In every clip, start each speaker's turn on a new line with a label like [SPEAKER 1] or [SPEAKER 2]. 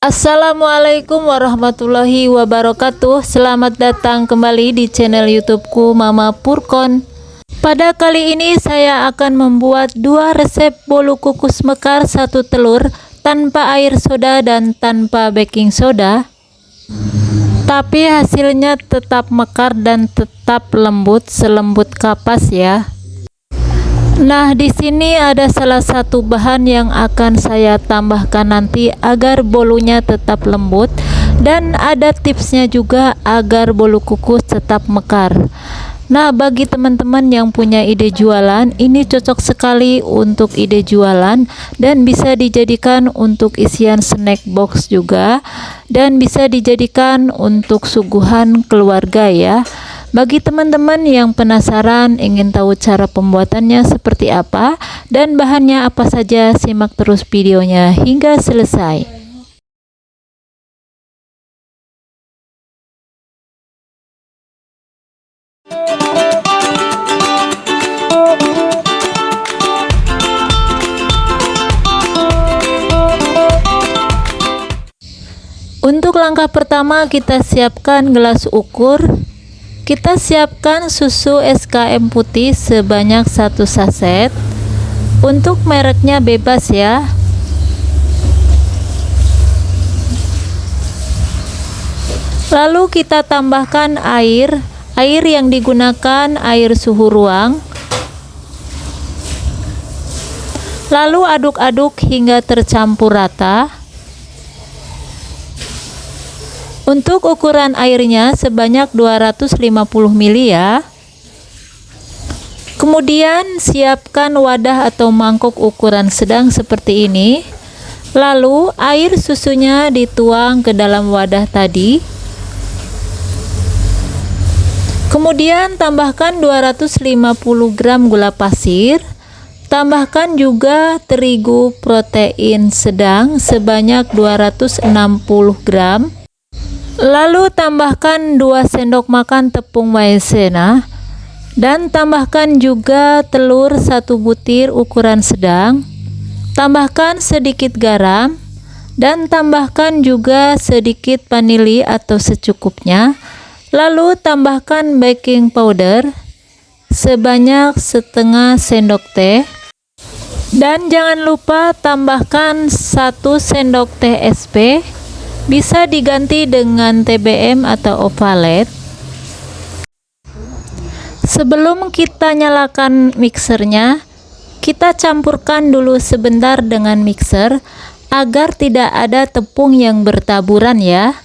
[SPEAKER 1] Assalamualaikum warahmatullahi wabarakatuh. Selamat datang kembali di channel YouTubeku Mama Purkon. Pada kali ini saya akan membuat dua resep bolu kukus mekar satu telur tanpa air soda dan tanpa baking soda, tapi hasilnya tetap mekar dan tetap lembut, selembut kapas ya. Nah, di sini ada salah satu bahan yang akan saya tambahkan nanti agar bolunya tetap lembut, dan ada tipsnya juga agar bolu kukus tetap mekar. Nah, bagi teman-teman yang punya ide jualan, ini cocok sekali untuk ide jualan dan bisa dijadikan untuk isian snack box juga, dan bisa dijadikan untuk suguhan keluarga ya. Bagi teman-teman yang penasaran ingin tahu cara pembuatannya seperti apa dan bahannya apa saja, simak terus videonya hingga selesai. Untuk langkah pertama, kita siapkan gelas ukur. Kita siapkan susu SKM putih sebanyak 1 saset. Untuk mereknya bebas ya. Lalu kita tambahkan air. Air yang digunakan air suhu ruang. Lalu aduk-aduk hingga tercampur rata. Untuk ukuran airnya sebanyak 250 ml ya. Kemudian siapkan wadah atau mangkok ukuran sedang seperti ini. Lalu air susunya dituang ke dalam wadah tadi. Kemudian tambahkan 250 gram gula pasir. Tambahkan juga terigu protein sedang sebanyak 260 gram. Lalu tambahkan 2 sendok makan tepung maizena, dan tambahkan juga telur 1 butir ukuran sedang. Tambahkan sedikit garam dan tambahkan juga sedikit vanili atau secukupnya. Lalu tambahkan baking powder sebanyak setengah sendok teh, dan jangan lupa tambahkan 1 sendok teh SP. Bisa diganti dengan TBM atau ovalet. Sebelum kita nyalakan mixernya, kita campurkan dulu sebentar dengan mixer agar tidak ada tepung yang bertaburan ya.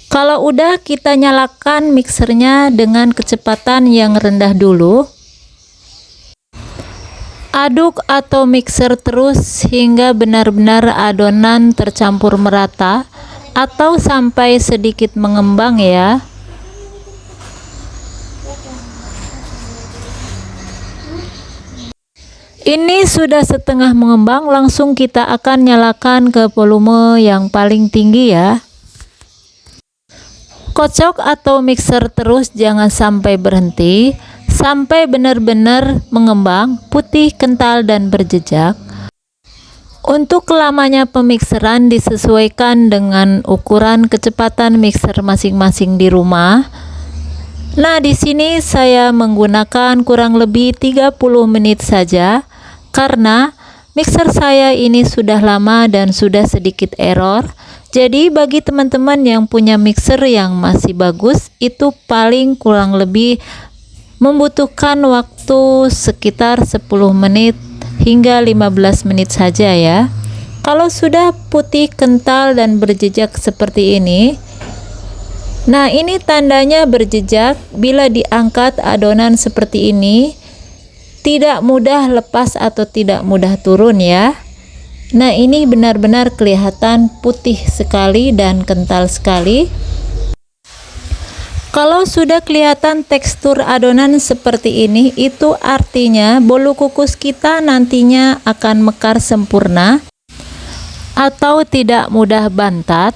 [SPEAKER 1] Kalau udah, kita nyalakan mixernya dengan kecepatan yang rendah dulu. Aduk atau mixer terus hingga benar-benar adonan tercampur merata atau sampai sedikit mengembang ya. Ini sudah setengah mengembang, langsung kita akan nyalakan ke volume yang paling tinggi ya. Kocok atau mixer terus, jangan sampai berhenti sampai benar-benar mengembang, putih, kental, dan berjejak. Untuk lamanya pemikseran disesuaikan dengan ukuran kecepatan mixer masing-masing di rumah. Nah, di sini saya menggunakan kurang lebih 30 menit saja karena mixer saya ini sudah lama dan sudah sedikit error. Jadi bagi teman-teman yang punya mixer yang masih bagus, itu paling kurang lebih membutuhkan waktu sekitar 10 menit hingga 15 menit saja ya. Kalau sudah putih, kental, dan berjejak seperti ini, nah ini tandanya berjejak. Bila diangkat adonan seperti ini, tidak mudah lepas atau tidak mudah turun ya. Nah, ini benar-benar kelihatan putih sekali dan kental sekali. Kalau sudah kelihatan tekstur adonan seperti ini, itu artinya bolu kukus kita nantinya akan mekar sempurna atau tidak mudah bantat.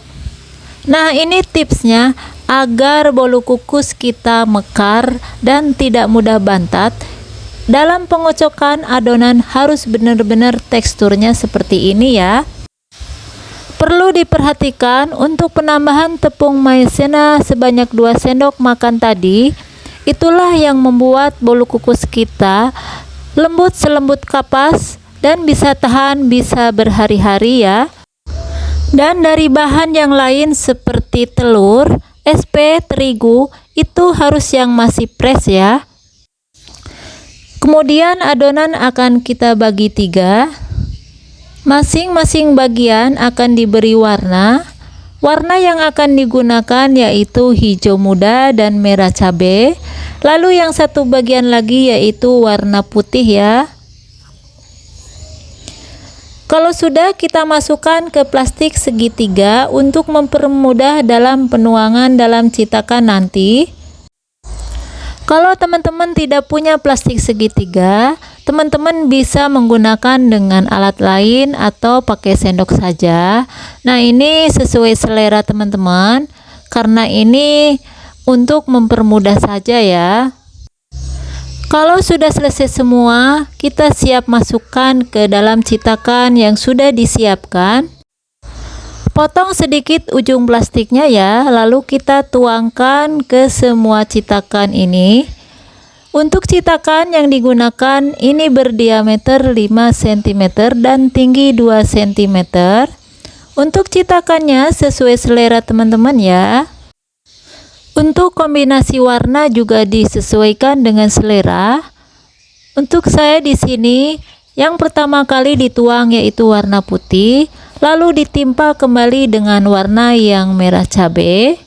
[SPEAKER 1] Nah, ini tipsnya agar bolu kukus kita mekar dan tidak mudah bantat. Dalam pengocokan adonan harus benar-benar teksturnya seperti ini ya. Perlu diperhatikan untuk penambahan tepung maizena sebanyak 2 sendok makan tadi. Itulah yang membuat bolu kukus kita lembut selembut kapas dan bisa tahan bisa berhari-hari ya. Dan dari bahan yang lain seperti telur, SP, terigu itu harus yang masih fresh ya. Kemudian adonan akan kita bagi 3. Masing-masing bagian akan diberi warna. Warna yang akan digunakan yaitu hijau muda dan merah cabai. Lalu yang satu bagian lagi yaitu warna putih ya. Kalau sudah, kita masukkan ke plastik segitiga untuk mempermudah dalam penuangan dalam cetakan nanti. Kalau teman-teman tidak punya plastik segitiga, teman-teman bisa menggunakan dengan alat lain atau pakai sendok saja. Nah, ini sesuai selera teman-teman, karena ini untuk mempermudah saja ya. Kalau sudah selesai semua, kita siap masukkan ke dalam cetakan yang sudah disiapkan. Potong sedikit ujung plastiknya ya, lalu kita tuangkan ke semua cetakan ini. Untuk cetakan yang digunakan ini berdiameter 5 cm dan tinggi 2 cm. Untuk cetakannya sesuai selera teman-teman ya. Untuk kombinasi warna juga disesuaikan dengan selera. Untuk saya di sini yang pertama kali dituang yaitu warna putih, lalu ditimpa kembali dengan warna yang merah cabai.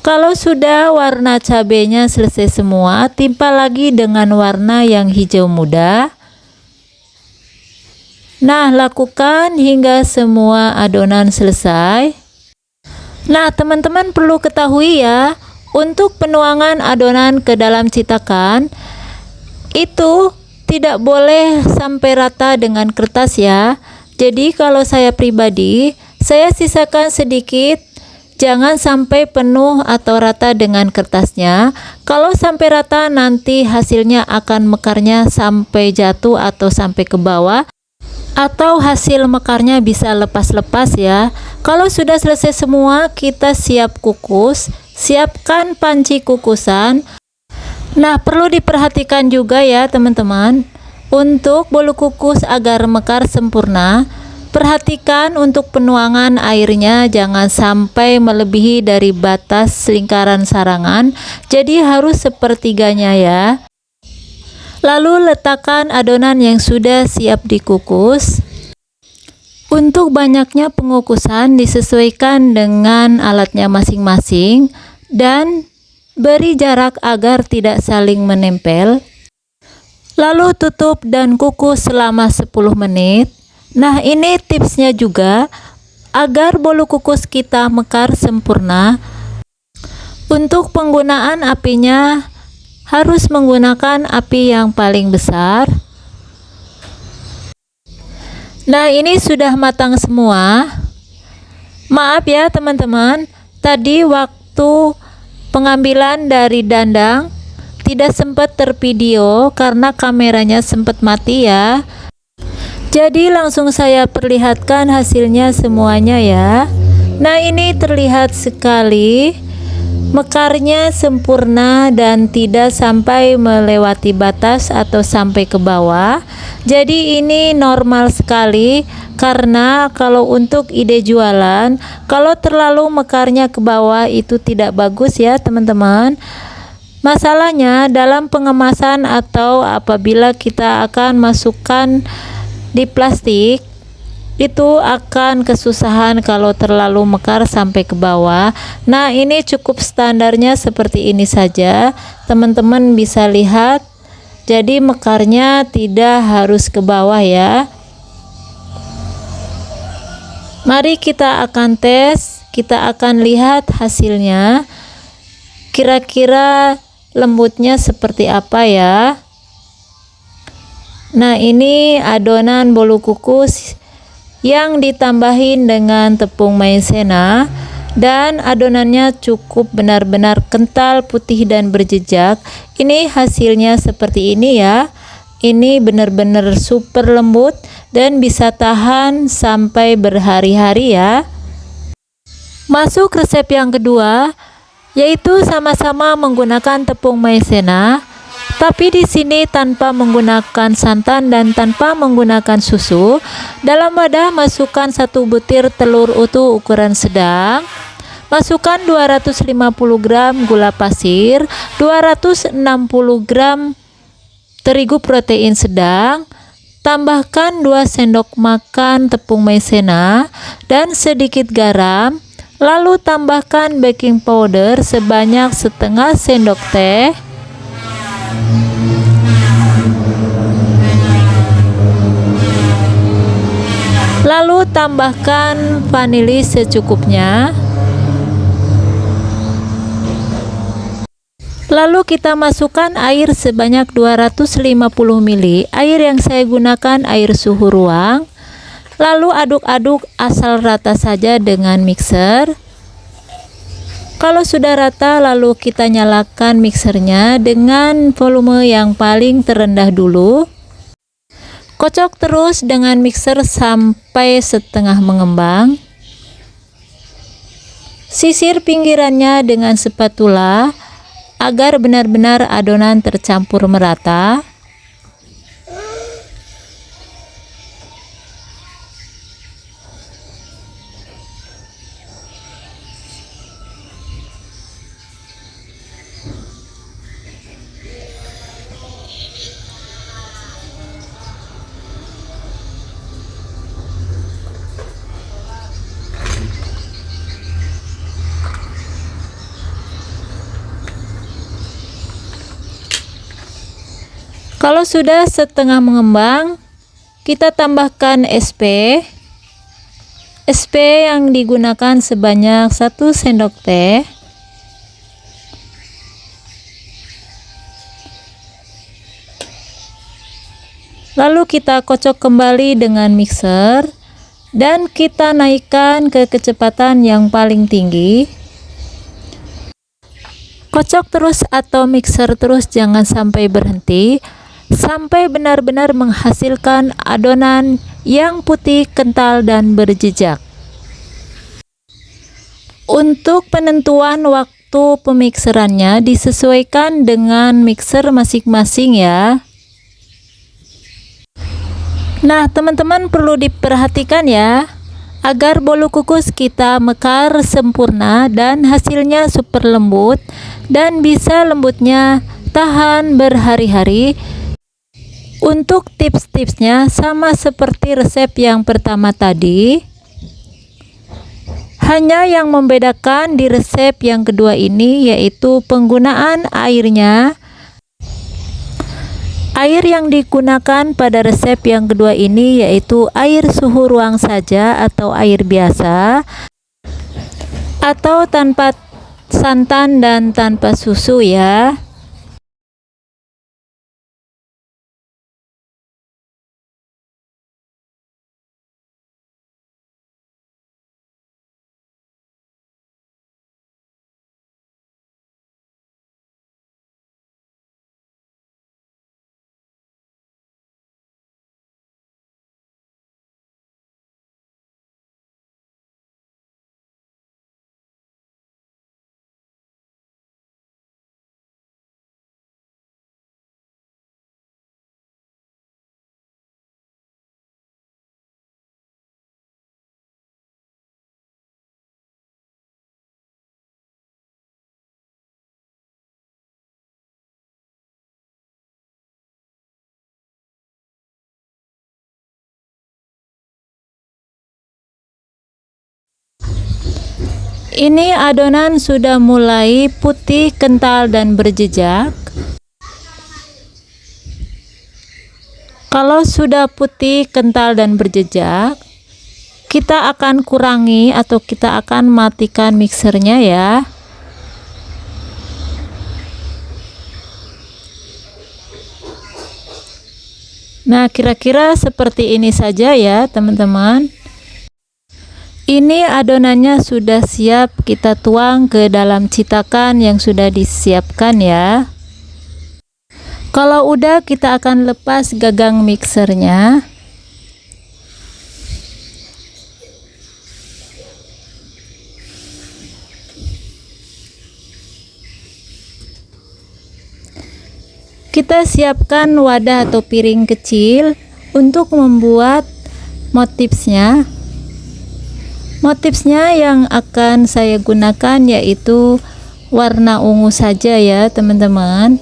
[SPEAKER 1] Kalau sudah warna cabenya selesai semua, timpa lagi dengan warna yang hijau muda. Nah, lakukan hingga semua adonan selesai. Nah, teman-teman perlu ketahui ya, untuk penuangan adonan ke dalam cetakan itu tidak boleh sampai rata dengan kertas ya. Jadi kalau saya pribadi, saya sisakan sedikit, jangan sampai penuh atau rata dengan kertasnya. Kalau sampai rata nanti hasilnya akan mekarnya sampai jatuh atau sampai ke bawah, atau hasil mekarnya bisa lepas-lepas ya. Kalau sudah selesai semua, kita siap kukus. Siapkan panci kukusan. Nah, perlu diperhatikan juga ya teman-teman, untuk bolu kukus agar mekar sempurna, perhatikan untuk penuangan airnya jangan sampai melebihi dari batas lingkaran sarangan, jadi harus sepertiganya ya. Lalu letakkan adonan yang sudah siap dikukus. Untuk banyaknya pengukusan disesuaikan dengan alatnya masing-masing dan beri jarak agar tidak saling menempel. Lalu tutup dan kukus selama 10 menit. Nah, ini tipsnya juga agar bolu kukus kita mekar sempurna. Untuk penggunaan apinya harus menggunakan api yang paling besar. Nah, ini sudah matang semua. Maaf ya teman-teman, tadi waktu pengambilan dari dandang tidak sempat tervideo karena kameranya sempat mati ya. Jadi langsung saya perlihatkan hasilnya semuanya ya. Nah, ini terlihat sekali mekarnya sempurna dan tidak sampai melewati batas atau sampai ke bawah. Jadi ini normal sekali, karena kalau untuk ide jualan, kalau terlalu mekarnya ke bawah itu tidak bagus ya teman-teman. Masalahnya dalam pengemasan atau apabila kita akan masukkan di plastik, itu akan kesusahan kalau terlalu mekar sampai ke bawah. Nah, ini cukup standarnya seperti ini saja, teman-teman bisa lihat. Jadi mekarnya tidak harus ke bawah ya. Mari kita akan tes, kita akan lihat hasilnya, kira-kira lembutnya seperti apa ya. Nah, ini adonan bolu kukus yang ditambahin dengan tepung maizena. dan adonannya cukup benar-benar kental, putih dan berjejak. Ini hasilnya seperti ini ya. Ini benar-benar super lembut dan bisa tahan sampai berhari-hari ya. Masuk resep yang kedua, yaitu sama-sama menggunakan tepung maizena, tapi di sini tanpa menggunakan santan dan tanpa menggunakan susu. Dalam wadah masukkan 1 butir telur utuh ukuran sedang. Masukkan 250 gram gula pasir, 260 gram terigu protein sedang. Tambahkan 2 sendok makan tepung maizena dan sedikit garam. Lalu tambahkan baking powder sebanyak setengah sendok teh. Lalu tambahkan vanili secukupnya. Lalu kita masukkan air sebanyak 250 ml. Air yang saya gunakan air suhu ruang. Lalu aduk-aduk asal rata saja dengan mixer. Kalau sudah rata, lalu kita nyalakan mixernya dengan volume yang paling terendah dulu. Kocok terus dengan mixer sampai setengah mengembang. Sisir pinggirannya dengan spatula agar benar-benar adonan tercampur merata. Kalau sudah setengah mengembang, kita tambahkan SP. SP yang digunakan sebanyak 1 sendok teh. Lalu kita kocok kembali dengan mixer dan kita naikkan ke kecepatan yang paling tinggi. Kocok terus atau mixer terus, jangan sampai berhenti, sampai benar-benar menghasilkan adonan yang putih, kental dan berjejak. Untuk penentuan waktu pemikserannya disesuaikan dengan mixer masing-masing ya. Nah, teman-teman perlu diperhatikan ya, agar bolu kukus kita mekar sempurna dan hasilnya super lembut dan bisa lembutnya tahan berhari-hari. Untuk tips-tipsnya sama seperti resep yang pertama tadi, hanya yang membedakan di resep yang kedua ini yaitu penggunaan airnya. Air yang digunakan pada resep yang kedua ini yaitu air suhu ruang saja atau air biasa, atau tanpa santan dan tanpa susu ya. Ini adonan sudah mulai putih, kental dan berjejak. Kalau sudah putih, kental dan berjejak, kita akan kurangi atau kita akan matikan mixernya ya. Nah, kira-kira seperti ini saja ya teman-teman. Ini adonannya sudah siap kita tuang ke dalam cetakan yang sudah disiapkan ya. Kalau udah, kita akan lepas gagang mixernya. Kita siapkan wadah atau piring kecil untuk membuat motifnya. Motifnya yang akan saya gunakan yaitu warna ungu saja ya teman-teman.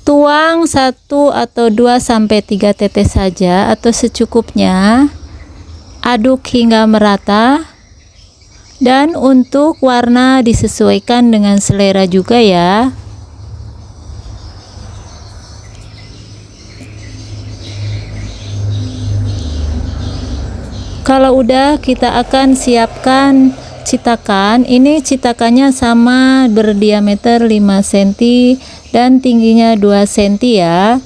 [SPEAKER 1] Tuang 1 atau 2 sampai 3 tetes saja atau secukupnya. Aduk hingga merata. Dan untuk warna disesuaikan dengan selera juga ya. Kalau udah, kita akan siapkan cetakan. Ini cetakannya sama, berdiameter 5 cm dan tingginya 2 cm ya.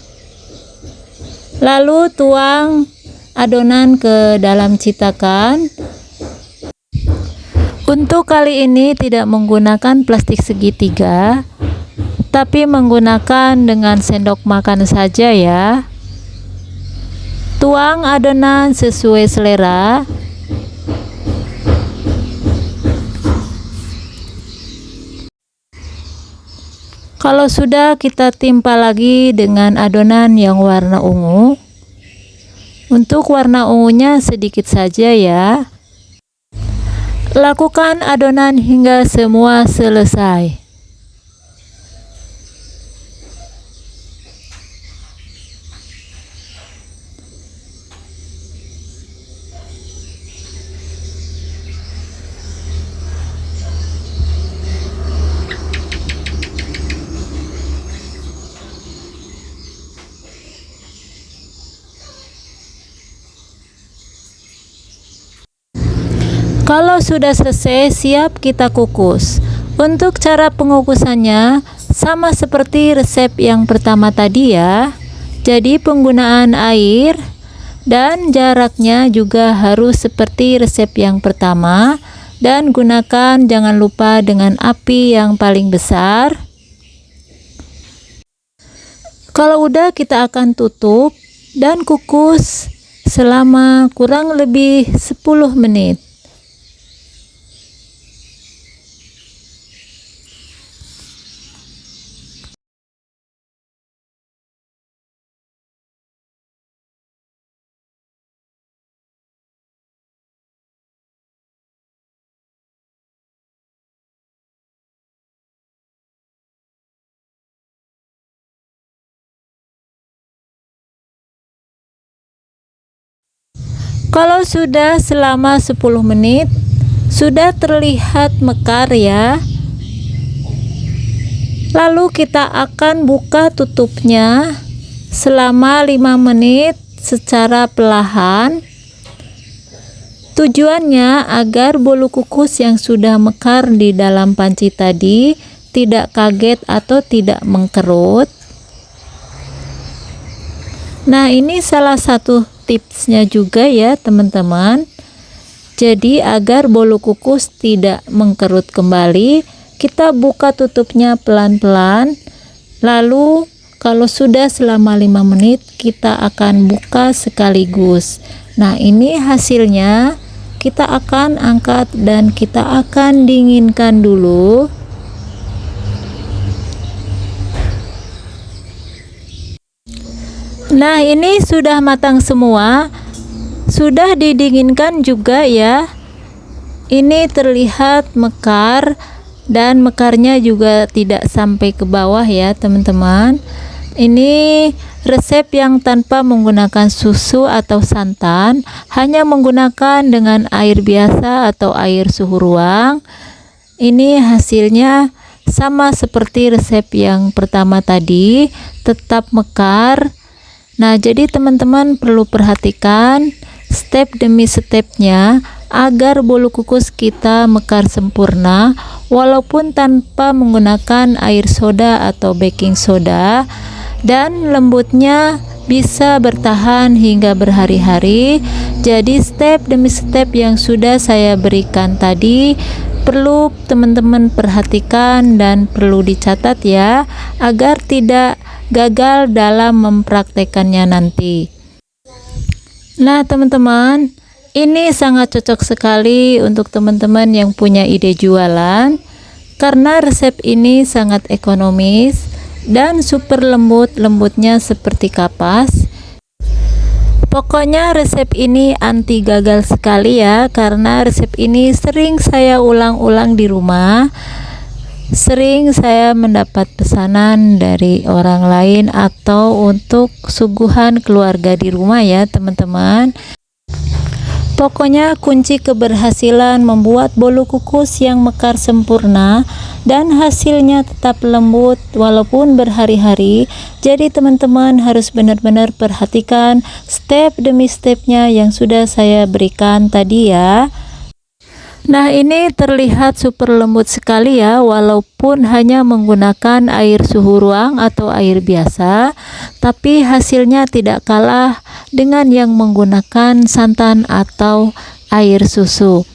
[SPEAKER 1] Lalu tuang adonan ke dalam cetakan. Untuk kali ini tidak menggunakan plastik segitiga, tapi menggunakan dengan sendok makan saja ya. Tuang adonan sesuai selera. Kalau sudah, kita timpa lagi dengan adonan yang warna ungu. Untuk warna ungunya sedikit saja ya. Lakukan adonan hingga semua selesai. Kalau sudah selesai, siap kita kukus. Untuk cara pengukusannya sama seperti resep yang pertama tadi ya. Jadi penggunaan air dan jaraknya juga harus seperti resep yang pertama, dan gunakan jangan lupa dengan api yang paling besar. Kalau udah, kita akan tutup dan kukus selama kurang lebih 10 menit. Kalau sudah selama 10 menit, sudah terlihat mekar ya. Lalu kita akan buka tutupnya selama 5 menit secara perlahan. Tujuannya agar bolu kukus yang sudah mekar di dalam panci tadi tidak kaget atau tidak mengkerut. Nah, ini salah satu tipsnya juga ya teman-teman. Jadi agar bolu kukus tidak mengkerut kembali, kita buka tutupnya pelan-pelan. Lalu kalau sudah selama 5 menit, kita akan buka sekaligus. Nah, ini hasilnya. Kita akan angkat dan kita akan dinginkan dulu. Nah, ini sudah matang semua, sudah didinginkan juga ya. Ini terlihat mekar dan mekarnya juga tidak sampai ke bawah ya teman-teman. Ini resep yang tanpa menggunakan susu atau santan, hanya menggunakan dengan air biasa atau air suhu ruang. Ini hasilnya sama seperti resep yang pertama tadi, tetap mekar. Nah, jadi teman-teman perlu perhatikan step demi stepnya agar bolu kukus kita mekar sempurna, walaupun tanpa menggunakan air soda atau baking soda. Dan lembutnya bisa bertahan hingga berhari-hari. Jadi step demi step yang sudah saya berikan tadi perlu teman-teman perhatikan dan perlu dicatat ya, agar tidak gagal dalam mempraktekannya nanti. Nah teman-teman, ini sangat cocok sekali untuk teman-teman yang punya ide jualan, karena resep ini sangat ekonomis dan super lembutnya seperti kapas. Pokoknya resep ini anti gagal sekali ya, karena resep ini sering saya ulang-ulang di rumah. Sering saya mendapat pesanan dari orang lain atau untuk suguhan keluarga di rumah ya teman-teman. Pokoknya kunci keberhasilan membuat bolu kukus yang mekar sempurna dan hasilnya tetap lembut walaupun berhari-hari. Jadi teman-teman harus benar-benar perhatikan step demi stepnya yang sudah saya berikan tadi ya. Nah ini terlihat super lembut sekali ya, walaupun hanya menggunakan air suhu ruang atau air biasa, tapi hasilnya tidak kalah dengan yang menggunakan santan atau air susu.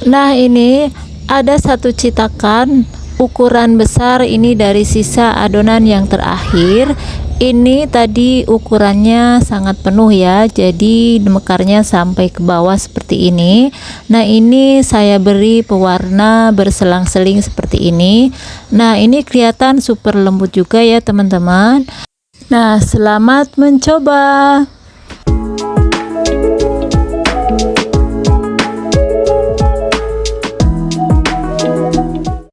[SPEAKER 1] Nah ini ada satu cetakan ukuran besar, ini dari sisa adonan yang terakhir. Ini tadi ukurannya sangat penuh ya, jadi mekarnya sampai ke bawah seperti ini. Nah ini saya beri pewarna berselang-seling seperti ini. Nah ini kelihatan super lembut juga ya teman-teman. Nah selamat mencoba.